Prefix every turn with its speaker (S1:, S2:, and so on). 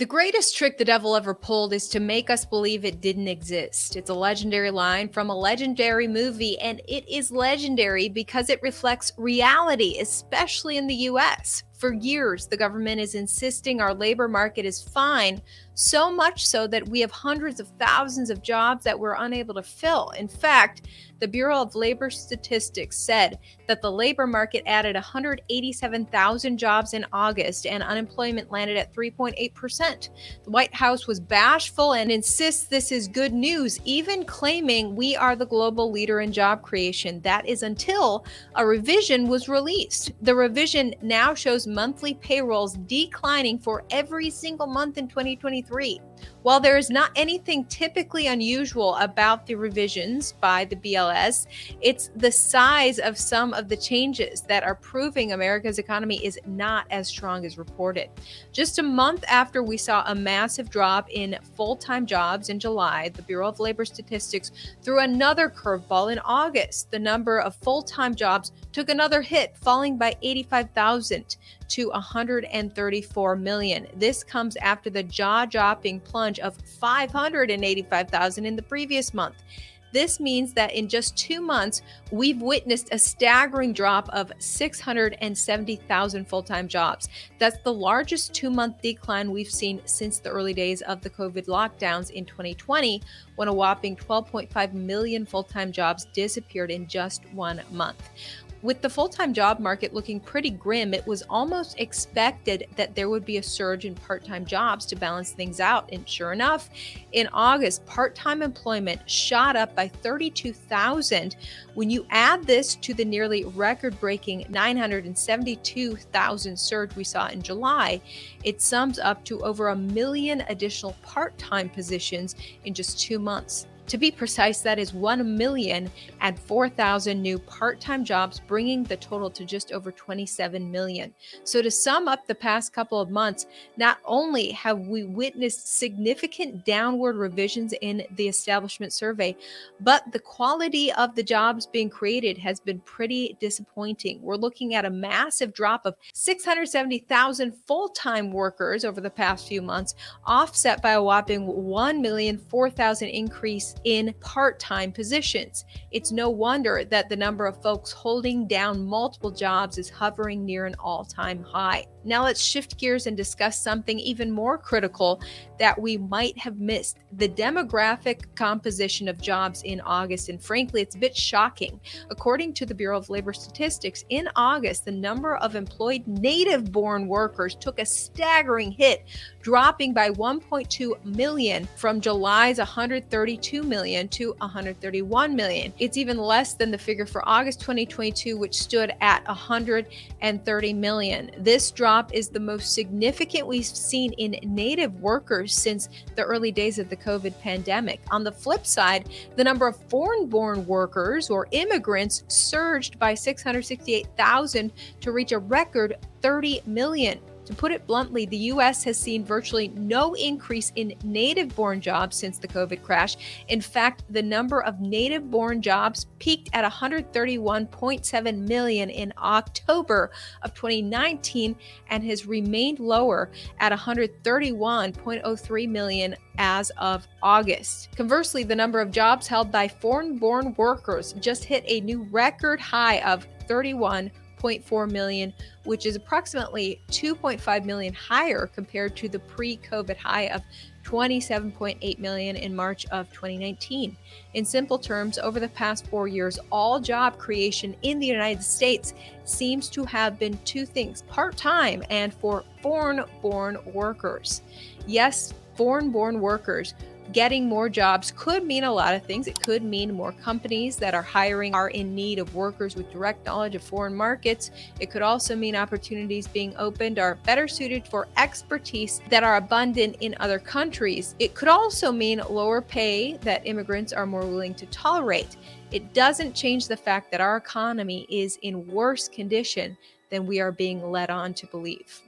S1: The greatest trick the devil ever pulled is to make us believe it didn't exist. It's a legendary line from a legendary movie, and it is legendary because it reflects reality, especially in the US. For years, the government is insisting our labor market is fine, so much so that we have hundreds of thousands of jobs that we're unable to fill. In fact, the Bureau of Labor Statistics said that the labor market added 187,000 jobs in August and unemployment landed at 3.8%. The White House was bashful and insists this is good news, even claiming we are the global leader in job creation. That is until a revision was released. The revision now shows monthly payrolls declining for every single month in 2023. While there is not anything typically unusual about the revisions by the BLS, it's the size of some of the changes that are proving America's economy is not as strong as reported. Just a month after we saw a massive drop in full-time jobs in July, the Bureau of Labor Statistics threw another curveball in August. The number of full-time jobs took another hit, falling by 85,000 to 134 million. This comes after the jaw-dropping plunge of 585,000 in the previous month. This means that in just 2 months, we've witnessed a staggering drop of 670,000 full-time jobs. That's the largest 2-month decline we've seen since the early days of the COVID lockdowns in 2020, when a whopping 12.5 million full-time jobs disappeared in just 1 month. With the full-time job market looking pretty grim, it was almost expected that there would be a surge in part-time jobs to balance things out. And sure enough, in August, part-time employment shot up by 32,000. When you add this to the nearly record-breaking 972,000 surge we saw in July, it sums up to over 1 million additional part-time positions in just 2 months. To be precise, that is 1 million and 4,000 new part-time jobs, bringing the total to just over 27 million. So to sum up the past couple of months, not only have we witnessed significant downward revisions in the establishment survey, but the quality of the jobs being created has been pretty disappointing. We're looking at a massive drop of 670,000 full-time workers over the past few months, offset by a whopping 1,004,000 increase in part-time positions. It's no wonder that the number of folks holding down multiple jobs is hovering near an all-time high. Now let's shift gears and discuss something even more critical that we might have missed: the demographic composition of jobs in August. And frankly, it's a bit shocking. According to the Bureau of Labor Statistics, in August, the number of employed native-born workers took a staggering hit, dropping by 1.2 million from July's 132 million to 131 million. It's even less than the figure for August 2022, which stood at 130 million. This drop is the most significant we've seen in native workers since the early days of the COVID pandemic. On the flip side, the number of foreign-born workers or immigrants surged by 668,000 to reach a record 30 million. To put it bluntly, the U.S. has seen virtually no increase in native-born jobs since the COVID crash. In fact, the number of native-born jobs peaked at 131.7 million in October of 2019 and has remained lower at 131.03 million as of August. Conversely, the number of jobs held by foreign-born workers just hit a new record high of 31.4 million, which is approximately 2.5 million higher compared to the pre-COVID high of 27.8 million in March of 2019. In simple terms, over the past 4 years, all job creation in the United States seems to have been two things: part-time and for foreign-born workers. Yes, foreign-born workers getting more jobs could mean a lot of things. It could mean more companies that are hiring are in need of workers with direct knowledge of foreign markets. It could also mean opportunities being opened are better suited for expertise that are abundant in other countries. It could also mean lower pay that immigrants are more willing to tolerate. It doesn't change the fact that our economy is in worse condition than we are being led on to believe.